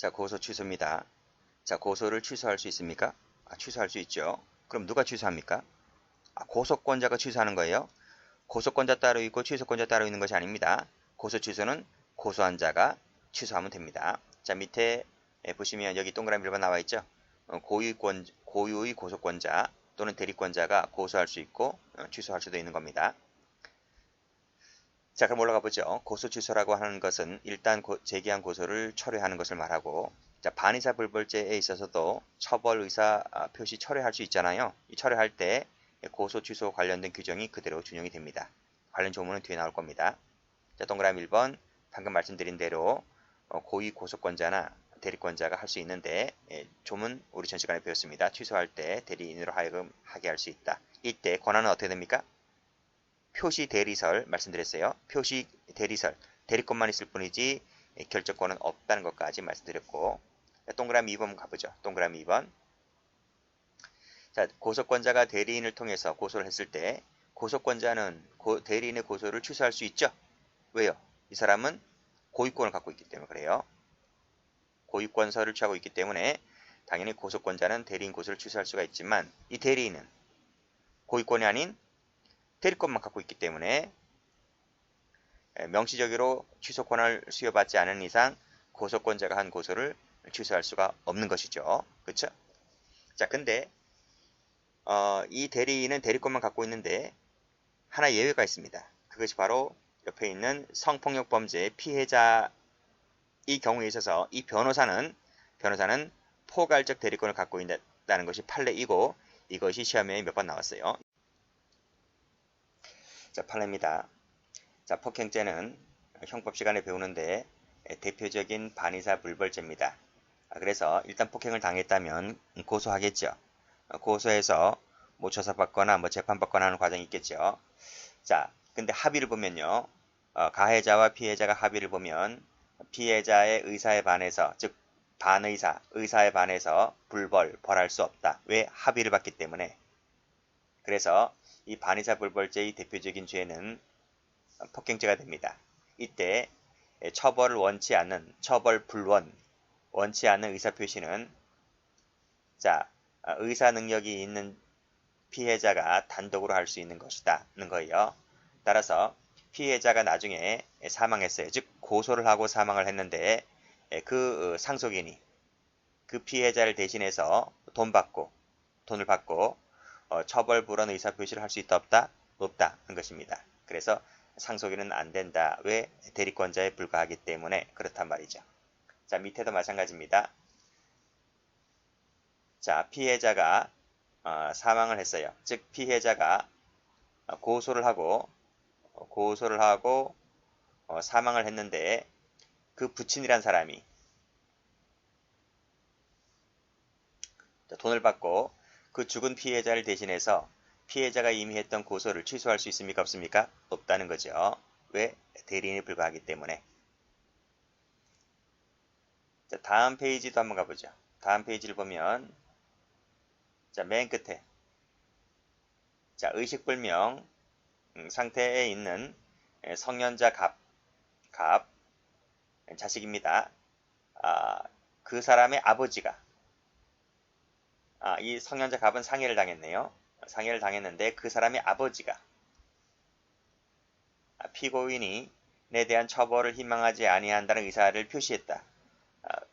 자, 고소 취소입니다. 자, 고소를 취소할 수 있습니까? 취소할 수 있죠. 그럼 누가 취소합니까? 고소권자가 취소하는 거예요. 고소권자 따로 있고 취소권자 따로 있는 것이 아닙니다. 고소 취소는 고소한 자가 취소하면 됩니다. 자, 밑에 보시면 여기 동그라미 1번 나와 있죠. 고유의 고소권자 또는 대리권자가 고소할 수 있고 취소할 수도 있는 겁니다. 자, 그럼 올라가 보죠. 고소 취소라고 하는 것은 일단 제기한 고소를 철회하는 것을 말하고, 자, 반의사 불벌죄에 있어서도 처벌 의사 표시 철회할 수 있잖아요. 이 철회할 때 고소 취소 관련된 규정이 그대로 준용이 됩니다. 관련 조문은 뒤에 나올 겁니다. 자, 동그라미 1번 방금 말씀드린 대로 고의 고소권자나 대리권자가 할 수 있는데, 조문 우리 전 시간에 배웠습니다. 취소할 때 대리인으로 하여금 하게 할 수 있다. 이때 권한은 어떻게 됩니까? 표시 대리설 말씀드렸어요. 표시 대리설, 대리권만 있을 뿐이지 결정권은 없다는 것까지 말씀드렸고, 동그라미 2번 가보죠. 동그라미 2번. 자, 고소권자가 대리인을 통해서 고소를 했을 때 고소권자는 대리인의 고소를 취소할 수 있죠. 왜요? 이 사람은 고유권을 갖고 있기 때문에 그래요. 고유권서를 취하고 있기 때문에 당연히 고소권자는 대리인 고소를 취소할 수가 있지만, 이 대리인은 고유권이 아닌 대리권만 갖고 있기 때문에 명시적으로 취소 권한을 수여받지 않은 이상 고소권자가 한 고소를 취소할 수가 없는 것이죠. 그렇죠? 자, 근데 이 대리인은 대리권만 갖고 있는데 하나 예외가 있습니다. 그것이 바로 옆에 있는 성폭력 범죄 피해자의 경우에 있어서 이 변호사는 포괄적 대리권을 갖고 있다는 것이 판례이고, 이것이 시험에 몇 번 나왔어요. 자, 판례입니다. 자, 폭행죄는 형법 시간에 배우는데 대표적인 반의사 불벌죄입니다. 그래서 일단 폭행을 당했다면 고소하겠죠. 고소해서 뭐 조사받거나 뭐 재판받거나 하는 과정이 있겠죠. 자, 근데 합의를 보면요. 가해자와 피해자가 합의를 보면 피해자의 의사에 반해서, 즉 의사에 반해서 벌할 수 없다. 왜? 합의를 받기 때문에. 그래서 이 반의사 불벌죄의 대표적인 죄는 폭행죄가 됩니다. 이때 처벌을 원치 않는, 원치 않는 의사표시는, 자, 의사 능력이 있는 피해자가 단독으로 할 수 있는 것이다는 거예요. 따라서 피해자가 나중에 사망했어요. 즉 고소를 하고 사망을 했는데 그 상속인이 그 피해자를 대신해서 돈을 받고 처벌 불원 의사표시를 할 수 있다 없다? 없다는 것입니다. 그래서 상속인은 안 된다. 왜? 대리권자에 불과하기 때문에 그렇단 말이죠. 자, 밑에도 마찬가지입니다. 자, 피해자가 사망을 했어요. 즉 피해자가 고소를 하고 사망을 했는데 그 부친이란 사람이 돈을 받고 그 죽은 피해자를 대신해서 피해자가 이미 했던 고소를 취소할 수 있습니까? 없습니까? 없다는 거죠. 왜? 대리인에 불과하기 때문에. 자, 다음 페이지도 한번 가보죠. 다음 페이지를 보면, 자, 맨 끝에, 자, 의식불명 상태에 있는 성년자 갑 자식입니다. 그 사람의 아버지가, 이 성년자 갑은 상해를 당했네요. 상해를 당했는데 그 사람의 아버지가 피고인이 내 대한 처벌을 희망하지 아니한다는 의사를 표시했다.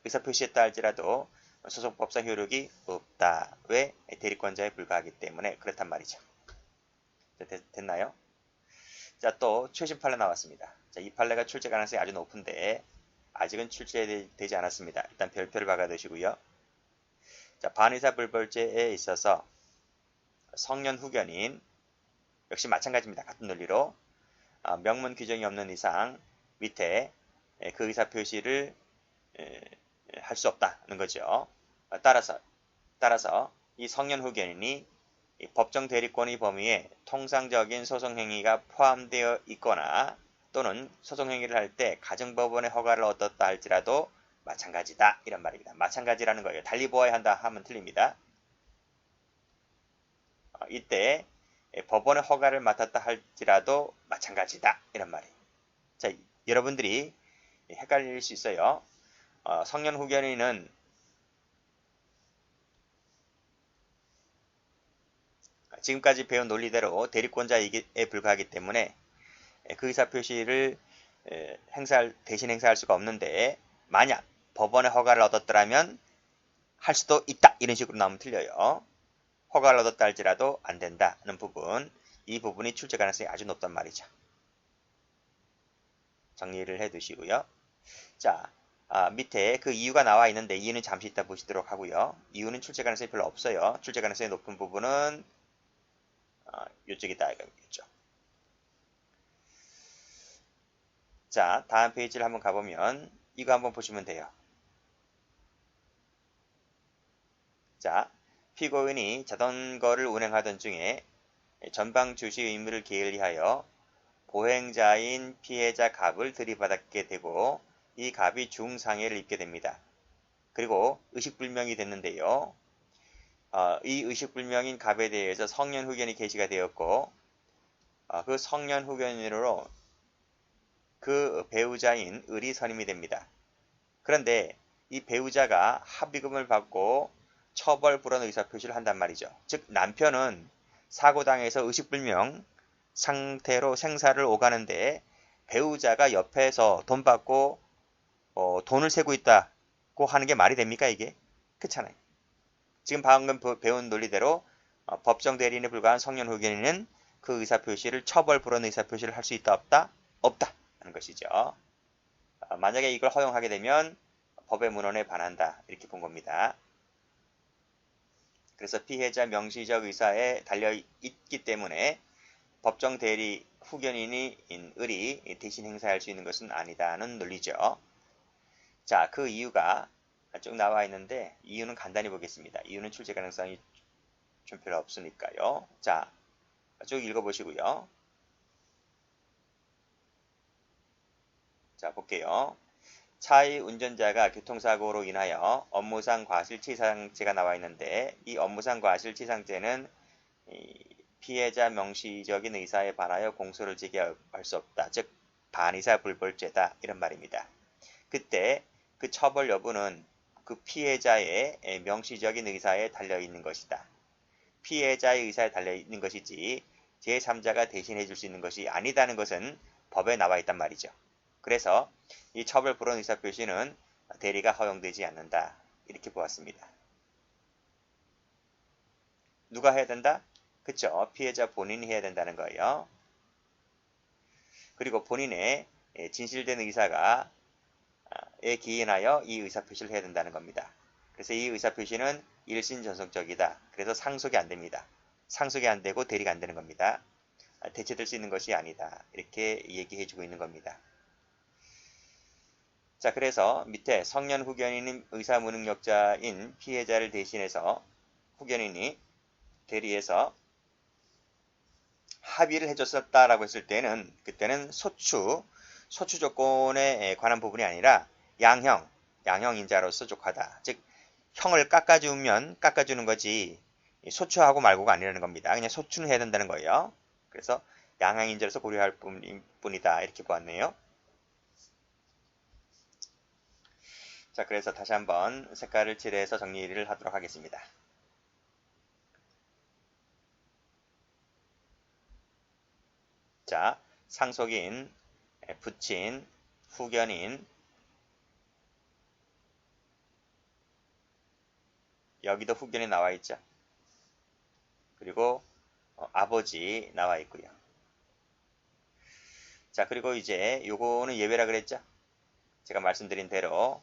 의사 표시했다 할지라도 소송법상 효력이 없다. 왜? 대리권자에 불과하기 때문에 그렇단 말이죠. 자, 됐나요? 자, 또 최신 판례 나왔습니다. 자, 이 판례가 출제 가능성이 아주 높은데 아직은 출제되지 않았습니다. 일단 별표를 박아두시고요. 자, 반의사 불벌죄에 있어서 성년 후견인 역시 마찬가지입니다. 같은 논리로 명문 규정이 없는 이상 밑에 그 의사 표시를 할 수 없다는 거죠. 따라서 이 성년 후견인이 법정 대리권의 범위에 통상적인 소송행위가 포함되어 있거나 또는 소송행위를 할 때 가정법원의 허가를 얻었다 할지라도 마찬가지다. 이런 말입니다. 마찬가지라는 거예요. 달리 보아야 한다 하면 틀립니다. 이때 법원의 허가를 맡았다 할지라도 마찬가지다. 이런 말이에요. 자, 여러분들이 헷갈릴 수 있어요. 성년 후견인은 지금까지 배운 논리대로 대리권자이기에 불과하기 때문에 그 의사표시를 대신 행사할 수가 없는데, 만약 법원의 허가를 얻었더라면 할 수도 있다, 이런 식으로 나오면 틀려요. 허가를 얻었다 할지라도 안 된다는 부분, 이 부분이 출제 가능성이 아주 높단 말이죠. 정리를 해 두시고요. 자, 밑에 그 이유가 나와 있는데 이유는 잠시 이따 보시도록 하고요. 이유는 출제 가능성이 별로 없어요. 출제 가능성이 높은 부분은 이쪽이다 이거겠죠. 자, 다음 페이지를 한번 가보면 이거 한번 보시면 돼요. 자, 피고인이 자전거를 운행하던 중에 전방 주시 의무를 게을리하여 보행자인 피해자 갑을 들이받게 되고 이 갑이 중상해를 입게 됩니다. 그리고 의식불명이 됐는데요. 이 의식불명인 갑에 대해서 성년 후견이 게시가 되었고, 그 성년 후견인으로 그 배우자인 을이 선임이 됩니다. 그런데 이 배우자가 합의금을 받고 처벌 불원 의사표시를 한단 말이죠. 즉 남편은 사고당해서 의식불명 상태로 생사를 오가는데 배우자가 옆에서 돈 받고 돈을 세고 있다고 하는 게 말이 됩니까, 이게? 그렇잖아요. 지금 방금 배운 논리대로 법정 대리인에 불과한 성년 후견인은 그 의사표시를 처벌 불원 의사표시를 할 수 있다, 없다? 없다 하는 것이죠. 만약에 이걸 허용하게 되면 법의 문헌에 반한다, 이렇게 본 겁니다. 그래서 피해자 명시적 의사에 달려있기 때문에 법정 대리 후견인인 을이 대신 행사할 수 있는 것은 아니다는 논리죠. 자, 그 이유가 쭉 나와 있는데 이유는 간단히 보겠습니다. 이유는 출제 가능성이 좀 별로 없으니까요. 자, 쭉 읽어보시고요. 자, 볼게요. 차의 운전자가 교통사고로 인하여 업무상 과실치상죄가 나와 있는데 이 업무상 과실치상죄는 피해자 명시적인 의사에 반하여 공소를 제기할 수 없다. 즉 반의사 불벌죄다, 이런 말입니다. 그때 그 처벌 여부는 그 피해자의 명시적인 의사에 달려있는 것이다. 피해자의 의사에 달려있는 것이지 제3자가 대신해 줄 수 있는 것이 아니다는 것은 법에 나와 있단 말이죠. 그래서 이 처벌 불원 의사표시는 대리가 허용되지 않는다, 이렇게 보았습니다. 누가 해야 된다? 그쵸? 피해자 본인이 해야 된다는 거예요. 그리고 본인의 진실된 의사가 기인하여 이 의사표시를 해야 된다는 겁니다. 그래서 이 의사표시는 일신전속적이다. 그래서 상속이 안 됩니다. 상속이 안 되고 대리가 안 되는 겁니다. 대체될 수 있는 것이 아니다, 이렇게 얘기해주고 있는 겁니다. 자, 그래서 밑에 성년 후견인인 의사 무능력자인 피해자를 대신해서 후견인이 대리해서 합의를 해줬었다라고 했을 때는 그때는 소추 조건에 관한 부분이 아니라 양형인자로서 족하다. 즉 형을 깎아주는 거지 소추하고 말고가 아니라는 겁니다. 그냥 소추는 해야 된다는 거예요. 그래서 양형인자로서 고려할 뿐이다, 이렇게 보았네요. 자, 그래서 다시 한번 색깔을 칠해서 정리를 하도록 하겠습니다. 자, 상속인, 부친, 후견인, 여기도 후견이 나와 있죠. 그리고 아버지 나와 있고요. 자, 그리고 이제 요거는 예외라 그랬죠. 제가 말씀드린 대로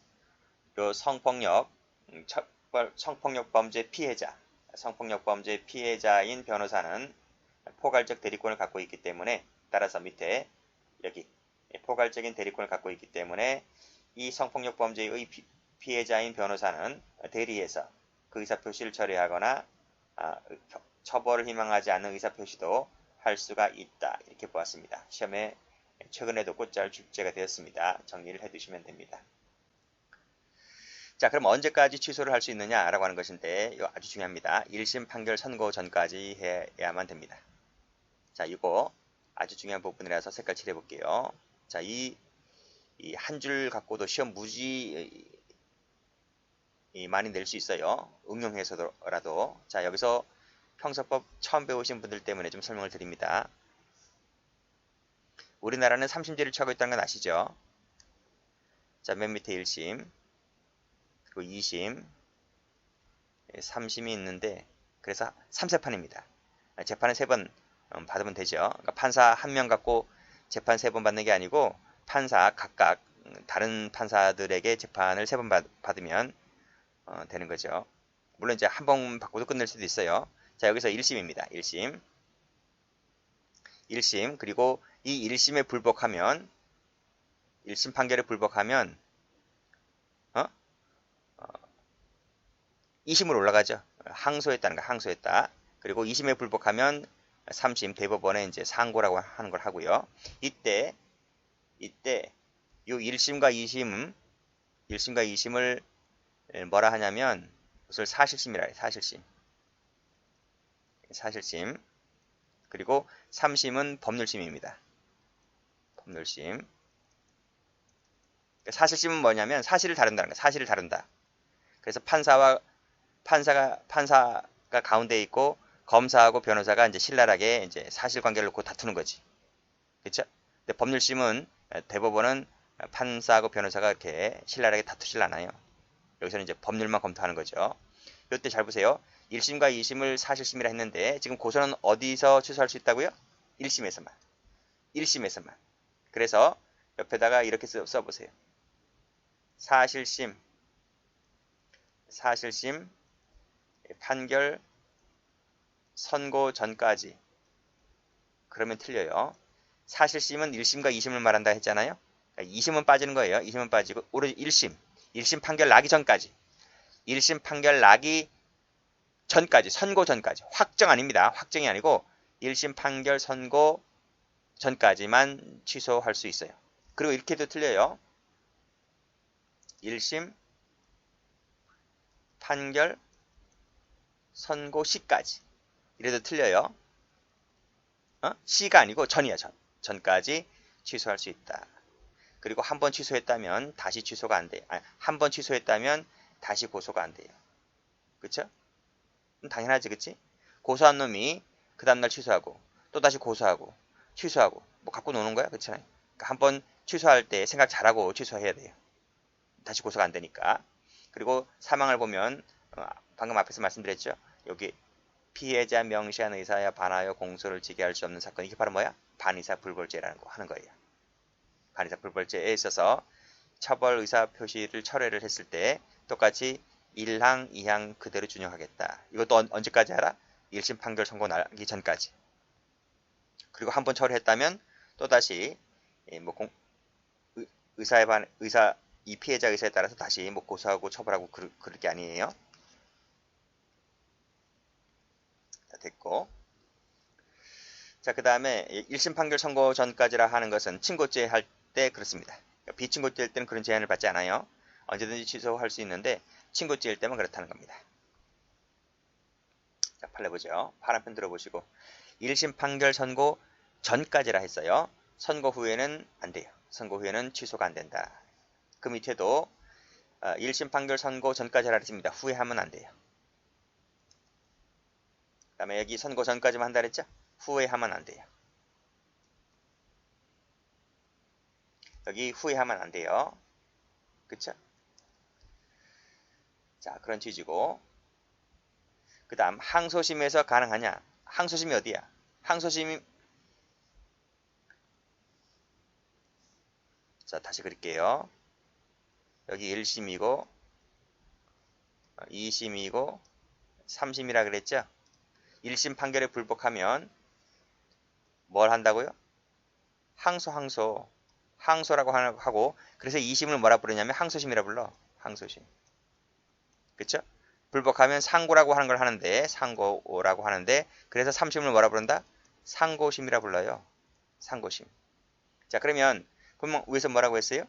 요 성폭력 범죄 피해자인 변호사는 포괄적 대리권을 갖고 있기 때문에, 따라서 밑에 여기 포괄적인 대리권을 갖고 있기 때문에 이 성폭력 범죄의 피해자인 변호사는 대리해서 그 의사표시를 처리하거나 처벌을 희망하지 않는 의사표시도 할 수가 있다, 이렇게 보았습니다. 시험에 최근에도 곧잘 출제가 되었습니다. 정리를 해두시면 됩니다. 자, 그럼 언제까지 취소를 할 수 있느냐라고 하는 것인데 이거 아주 중요합니다. 1심 판결 선고 전까지 해야만 됩니다. 자, 이거 아주 중요한 부분이라서 색깔 칠해 볼게요. 자, 이 한 줄 갖고도 시험 무지 많이 낼 수 있어요. 응용해서라도. 자, 여기서 형사법 처음 배우신 분들 때문에 좀 설명을 드립니다. 우리나라는 3심제를 취하고 있다는 건 아시죠? 자, 맨 밑에 1심, 그리고 2심, 3심이 있는데, 그래서 3세판입니다. 재판은 3번 받으면 되죠. 그러니까 판사 1명 갖고 재판 3번 받는 게 아니고, 판사 각각 다른 판사들에게 재판을 3번 받으면 되는 거죠. 물론 이제 한 번 받고도 끝낼 수도 있어요. 자, 여기서 1심입니다. 1심. 1심, 그리고 이 1심에 불복하면, 1심 판결에 불복하면, 2심으로 올라가죠. 항소했다는 거, 항소했다. 그리고 2심에 불복하면 3심 대법원에 이제 상고라고 하는 걸 하고요. 이때 요 1심과 2심을 뭐라 하냐면, 그것을 사실심이라 해요. 사실심. 그리고 3심은 법률심입니다. 법률심. 사실심은 뭐냐면 사실을 다룬다는 거예요. 사실을 다룬다. 그래서 판사가 가운데 있고 검사하고 변호사가 이제 신랄하게 이제 사실관계를 놓고 다투는 거지. 그렇죠? 근데 법률심은 대법원은 판사하고 변호사가 이렇게 신랄하게 다투질 않아요. 여기서는 이제 법률만 검토하는 거죠. 이때 잘 보세요. 1심과 2심을 사실심이라 했는데 지금 고소는 어디서 취소할 수 있다고요? 1심에서만. 1심에서만. 그래서 옆에다가 이렇게 써보세요. 사실심 판결 선고 전까지. 그러면 틀려요. 사실심은 1심과 2심을 말한다 했잖아요. 2심은 빠지는 거예요. 2심은 빠지고 오로지 1심 판결 나기 전까지. 1심 판결 나기 전까지, 선고 전까지. 확정 아닙니다. 확정이 아니고 1심 판결 선고 전까지만 취소할 수 있어요. 그리고 이렇게도 틀려요. 1심 판결 선고 시까지. 이래도 틀려요. 시가 아니고 전이야, 전까지 취소할 수 있다. 그리고 한 번 취소했다면 다시 취소가 안 돼요. 한 번 취소했다면 다시 고소가 안 돼요. 그쵸? 당연하지, 그치? 고소한 놈이 그 다음날 취소하고 또 다시 고소하고 취소하고 뭐 갖고 노는 거야, 그쵸? 그러니까 한 번 취소할 때 생각 잘하고 취소해야 돼요. 다시 고소가 안 되니까. 그리고 사망을 보면 방금 앞에서 말씀드렸죠. 여기 피해자 명시한 의사에 반하여 공소를 지게할 수 없는 사건. 이게 바로 뭐야? 반의사 불벌죄라는 거 하는 거예요. 반의사 불벌죄에 있어서 처벌 의사 표시를 철회를 했을 때 똑같이 1항, 2항 그대로 준용하겠다. 이것도 언제까지 하라? 1심 판결 선고 나기 전까지. 그리고 한 번 철회했다면 또다시 뭐 이 피해자 의사에 따라서 다시 뭐 고소하고 처벌하고 그럴 게 아니에요. 자, 됐고. 자, 그 다음에 1심 판결 선고 전까지라 하는 것은 친고죄 할 때 그렇습니다. 비친고죄일 때는 그런 제한을 받지 않아요. 언제든지 취소할 수 있는데 친고죄일 때만 그렇다는 겁니다. 자, 판례 보죠. 파란편 들어보시고 1심 판결 선고 전까지라 했어요. 선고 후에는 안 돼요. 선고 후에는 취소가 안 된다. 그 밑에도 1심 판결 선고 전까지라 했습니다. 후에 하면 안 돼요. 그 다음에 여기 선고 전까지만 한다 그랬죠? 후에 하면 안 돼요. 여기 후에 하면 안 돼요. 그쵸? 자, 그런 취지고. 그 다음 항소심에서 가능하냐? 항소심이 어디야? 항소심이 자, 다시 그릴게요. 여기 1심이고 2심이고 3심이라 그랬죠? 1심 판결에 불복하면 뭘 한다고요? 항소라고 하고, 그래서 2심을 뭐라 부르냐면 항소심이라 불러. 항소심. 그쵸? 불복하면 상고라고 하는 걸 하는데, 상고라고 하는데, 그래서 3심을 뭐라 부른다? 상고심이라 불러요. 상고심. 자, 그러면 위에서 뭐라고 했어요?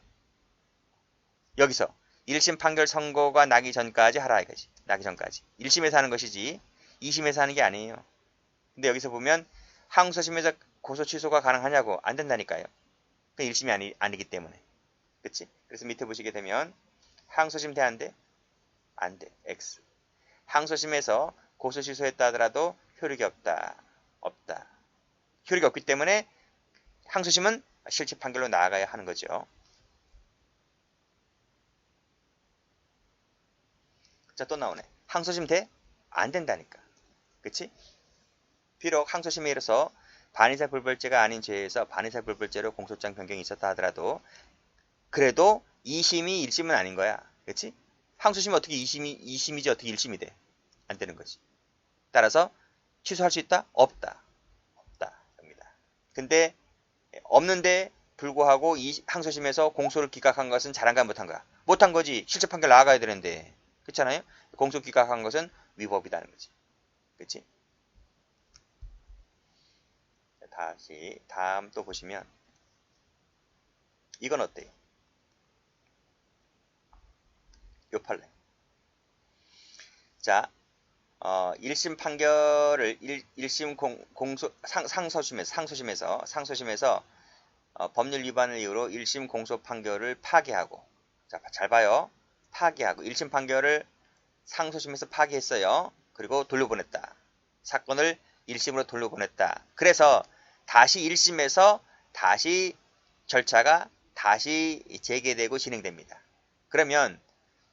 여기서 1심 판결 선고가 나기 전까지 하라 이거지. 나기 전까지. 1심에서 하는 것이지 2심에서 하는 게 아니에요. 근데 여기서 보면 항소심에서 고소 취소가 가능하냐고 안 된다니까요. 그 1심이 아니기 때문에. 그치? 그래서 밑에 보시게 되면 항소심 돼 안 돼? 안 돼. X. 항소심에서 고소 취소했다 하더라도 효력이 없다. 없다. 효력이 없기 때문에 항소심은 실질 판결로 나아가야 하는 거죠. 자, 또 나오네. 항소심 돼? 안 된다니까. 그치? 비록 항소심에 이르러서 반의사 불벌죄가 아닌 죄에서 반의사 불벌죄로 공소장 변경이 있었다 하더라도 그래도 2심이 1심은 아닌 거야. 그치? 항소심이 어떻게 2심이지 어떻게 1심이 돼? 안 되는 거지. 따라서 취소할 수 있다? 없다. 없다. 입니다. 근데 없는데 불구하고 이 항소심에서 공소를 기각한 것은 잘한가 못한가? 못한 거지. 실제 판결 나아가야 되는데. 그렇잖아요? 공소 기각한 것은 위법이다는 거지. 그치? 다시 다음 또 보시면 이건 어때요? 요 판례. 자, 1심 판결을 1심 상소심에서 법률 위반을 이유로 1심 공소 판결을 파기하고, 자, 잘 봐요. 파기하고 1심 판결을 상소심에서 파기했어요. 그리고 돌려보냈다. 사건을 1심으로 돌려보냈다. 그래서 다시 1심에서 다시 절차가 다시 재개되고 진행됩니다. 그러면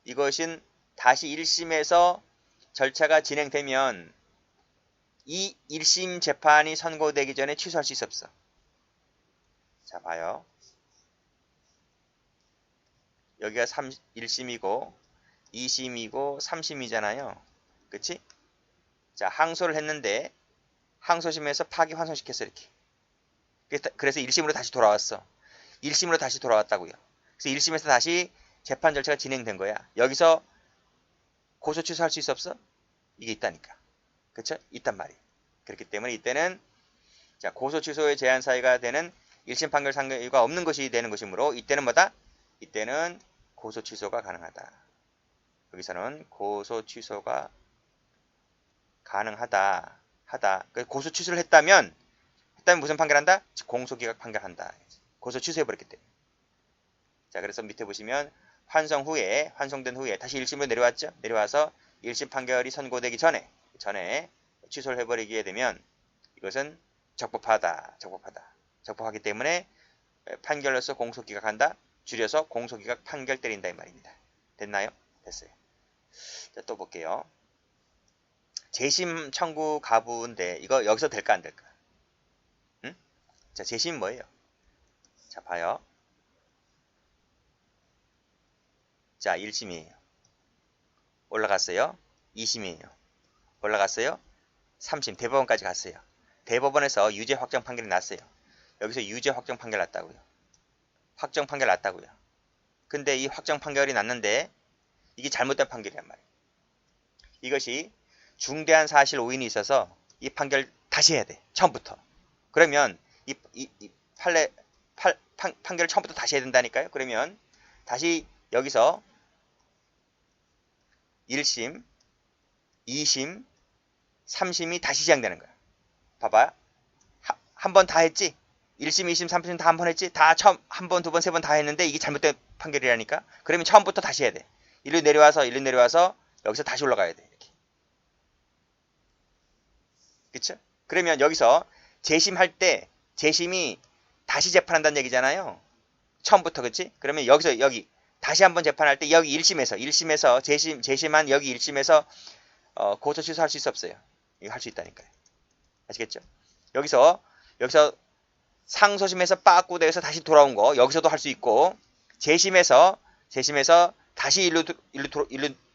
이것은 다시 1심에서 절차가 진행되면 이 1심 재판이 선고되기 전에 취소할 수 있었어. 자, 봐요. 여기가 1심이고 2심이고 3심이잖아요. 그치? 자, 항소를 했는데 항소심에서 파기 환송시켰어 이렇게. 그래서 1심으로 다시 돌아왔어. 1심으로 다시 돌아왔다고요. 그래서 1심에서 다시 재판 절차가 진행된 거야. 여기서 고소 취소할 수 있어 없어? 이게 있다니까. 그쵸? 있단 말이에요. 그렇기 때문에 이때는 자, 고소 취소의 제한 사유가 되는 1심 판결 상고가 없는 것이 되는 것이므로 이때는 뭐다? 이때는 고소 취소가 가능하다. 여기서는 고소 취소가 가능하다. 고소 취소를 했다면 무슨 판결한다? 공소기각 판결한다. 고소 취소해버렸기 때문에. 자, 그래서 밑에 보시면 환송된 후에 다시 1심으로 내려왔죠. 내려와서 1심 판결이 선고되기 전에 취소를 해버리게 되면 이것은 적법하기 때문에 판결로서 공소기각한다. 줄여서 공소기각 판결 때린다 이 말입니다. 됐나요? 됐어요. 자, 또 볼게요. 재심 청구 가부인데 이거 여기서 될까 안 될까? 응? 자, 재심 뭐예요? 자, 봐요. 자, 1심이에요. 올라갔어요. 2심이에요. 올라갔어요. 3심 대법원까지 갔어요. 대법원에서 유죄 확정 판결이 났어요. 여기서 유죄 확정 판결 났다고요. 확정 판결 났다고요. 근데 이 확정 판결이 났는데 이게 잘못된 판결이란 말이에요. 이것이 중대한 사실 오인이 있어서 이 판결 다시 해야 돼. 처음부터. 그러면 이 판결을 처음부터 다시 해야 된다니까요. 그러면 다시 여기서 1심, 2심, 3심이 다시 시작되는 거야. 봐봐요. 한 번 다 했지? 1심, 2심, 3심 다 한 번 했지? 다 처음 한 번, 두 번, 세 번 다 했는데 이게 잘못된 판결이라니까? 그러면 처음부터 다시 해야 돼. 일로 내려와서 여기서 다시 올라가야 돼. 이렇게. 그쵸? 그러면 여기서 재심할 때 재심이 다시 재판한다는 얘기잖아요. 처음부터 그치? 그러면 여기 다시 한번 재판할 때 여기 1심에서 재심한 여기 1심에서 고소 취소할 수 있어 없어요? 이거 할 수 있다니까요. 아시겠죠? 여기서 상소심에서 빠꾸돼서 다시 돌아온 거 여기서도 할 수 있고 재심에서 다시 일로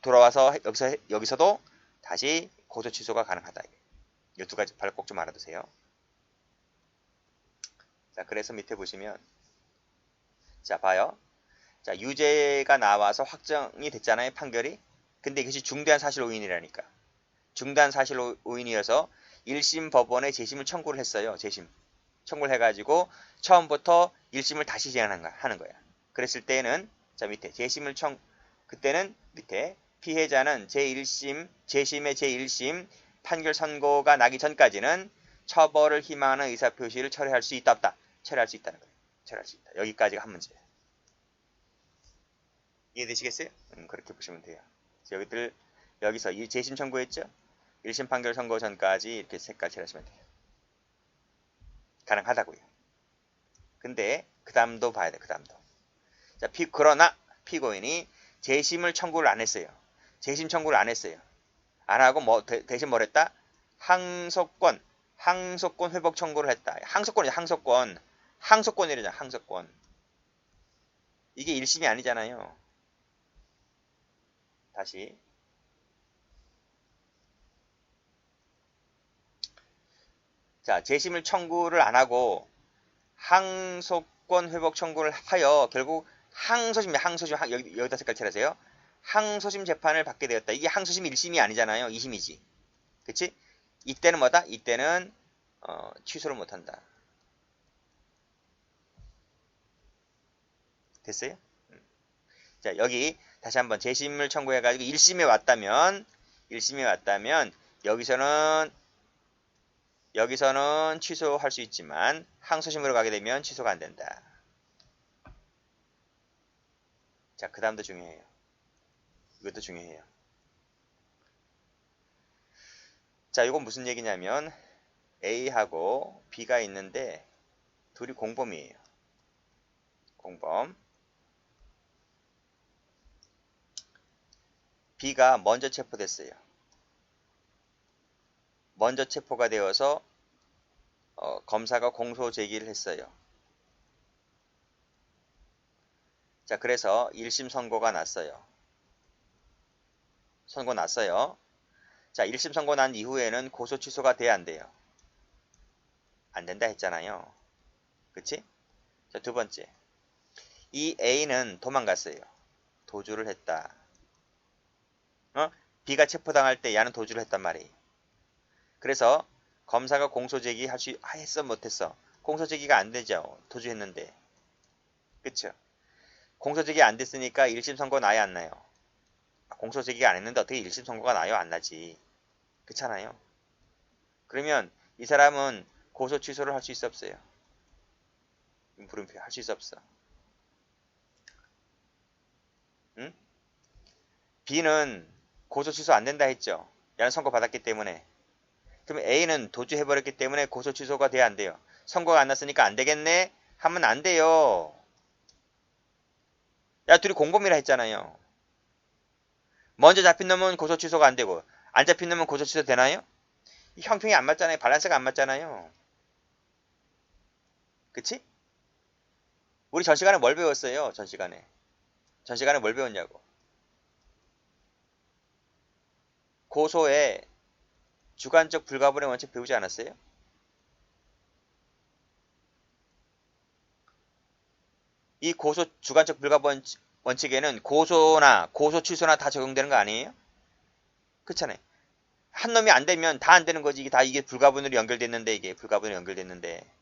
돌아와서 여기서도 다시 고소 취소가 가능하다. 이 두 가지 꼭 좀 알아두세요. 자, 그래서 밑에 보시면 자, 봐요. 자, 유죄가 나와서 확정이 됐잖아요, 판결이. 근데 이것이 중대한 사실 오인이라니까. 중대한 사실 오인이어서 1심 법원에 재심을 청구를 했어요. 재심. 청구를 해가지고 처음부터 1심을 다시 진행하는 거야. 그랬을 때는 자, 밑에 그때는 밑에 피해자는 재심의 제1심 판결 선고가 나기 전까지는 처벌을 희망하는 의사표시를 철회할 수 있다 없다. 철회할 수 있다는 거예요. 철회할 수 있다. 여기까지가 한 문제예요. 이해되시겠어요? 그렇게 보시면 돼요. 여기서 이 재심 청구했죠? 1심 판결 선고 전까지 이렇게 색깔 칠하시면 돼요. 가능하다고요. 근데 그 다음도 봐야 돼. 그 다음도. 자, 그러나 피고인이 재심을 청구를 안 했어요. 재심 청구를 안 했어요. 안 하고 대신 뭘 했다? 항소권 회복 청구를 했다. 항소권이잖아. 항소권. 이게 1심이 아니잖아요. 다시. 자, 재심을 청구를 안 하고 항소권 회복 청구를 하여 결국 여기다 색깔 칠하세요. 항소심 재판을 받게 되었다. 이게 항소심 1심이 아니잖아요. 2심이지. 그치? 이때는 뭐다? 이때는 취소를 못한다. 됐어요? 자, 여기 다시 한번 재심을 청구해가지고 1심에 왔다면 여기서는 취소할 수 있지만 항소심으로 가게 되면 취소가 안 된다. 자, 그 다음도 중요해요. 이것도 중요해요. 자, 이건 무슨 얘기냐면 A하고 B가 있는데 둘이 공범이에요. 공범. B가 먼저 체포됐어요. 먼저 체포가 되어서 검사가 공소 제기를 했어요. 자, 그래서 1심 선고가 났어요. 선고 났어요. 자, 1심 선고 난 이후에는 고소 취소가 돼야 안 돼요? 안 된다 했잖아요. 그치? 자, 두 번째. 이 A는 도망갔어요. 도주를 했다. B가 체포당할 때 얘는 도주를 했단 말이에요. 그래서 검사가 공소 제기 했어 못했어? 공소 제기가 안 되죠. 도주했는데. 그쵸? 공소 제기 안 됐으니까 1심 선고 나야 안 나요? 공소 제기가 안 했는데 어떻게 1심 선고가 나요? 안 나지. 그렇잖아요. 그러면 이 사람은 고소 취소를 할 수 있어 없어요? 물음표 할 수 있어 없어? 응? B는 고소 취소 안 된다 했죠. 얘는 선고 받았기 때문에. 그러면 A는 도주해버렸기 때문에 고소 취소가 돼야 안 돼요. 선고가 안 났으니까 안 되겠네? 하면 안 돼요. 야, 둘이 공범이라 했잖아요. 먼저 잡힌 놈은 고소 취소가 안 되고 안 잡힌 놈은 고소 취소 되나요? 이 형평이 안 맞잖아요. 밸런스가 안 맞잖아요. 그치? 우리 전 시간에 뭘 배웠어요? 전 시간에 뭘 배웠냐고. 고소의 주관적 불가분의 원칙 배우지 않았어요? 이 고소 주관적 불가분 원칙에는 고소나 고소 취소나 다 적용되는 거 아니에요? 그렇잖아요. 한 놈이 안 되면 다 안 되는 거지. 이게 불가분으로 연결됐는데 이게 불가분으로 연결됐는데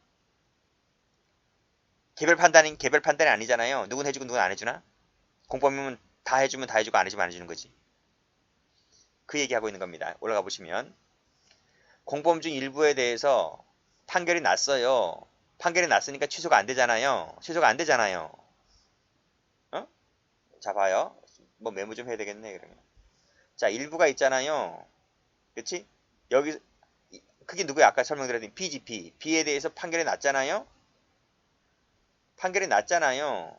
개별 판단이 아니잖아요. 누군 해주고 누군 안 해주나? 공범이면 다 해주면 다 해주고 안 해주면 안 해주는 거지. 그 얘기하고 있는 겁니다. 올라가 보시면 공범 중 일부에 대해서 판결이 났어요. 판결이 났으니까 취소가 안 되잖아요. 취소가 안 되잖아요. 어? 자, 봐요. 뭐 메모 좀 해야 되겠네, 그러면. 자, 일부가 있잖아요. 그치? 여기, 그게 누구야? 아까 설명드렸더니 B지, B. B에 대해서 판결이 났잖아요. 판결이 났잖아요.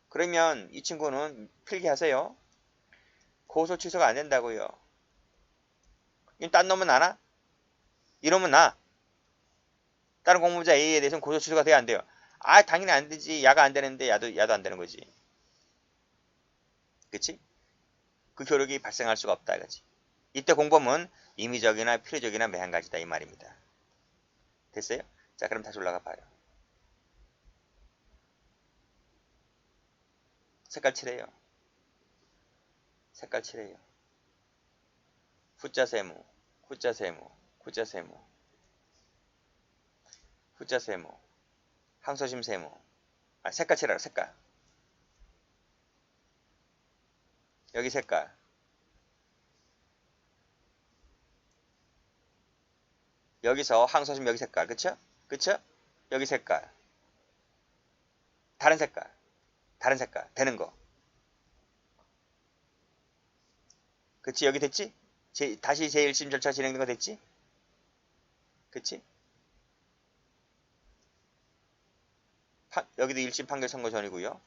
그러면 이 친구는 필기하세요. 고소 취소가 안 된다고요. 딴 놈은 나나? 이놈은 나. 다른 공범자 A에 대해서는 고소 취소가 돼야 안 돼요. 아, 당연히 안 되지. 야가 안 되는데 야도 안 되는 거지. 그치? 그 효력이 발생할 수가 없다 이거지. 이때 공범은 임의적이나 필의적이나 매한가지다 이 말입니다. 됐어요? 자, 그럼 다시 올라가 봐요. 색깔 칠해요. 색깔 칠해요. 후자 세모, 후자 세모, 후자 세모, 후자 세모, 항소심 세모. 아, 색깔 칠하라, 색깔. 여기 색깔. 여기서 항소심 여기 색깔. 그쵸? 그쵸? 여기 색깔. 다른 색깔. 다른 색깔. 되는 거. 그치? 여기 됐지? 다시 제1심 절차 진행된 거 됐지? 그치? 여기도 1심 판결 선고 전이고요.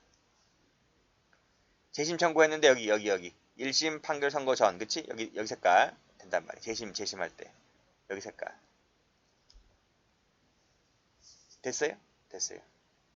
재심 청구했는데 여기 1심 판결 선고 전, 그치? 여기 색깔 된단 말이야. 재심할 때 여기 색깔 됐어요? 됐어요.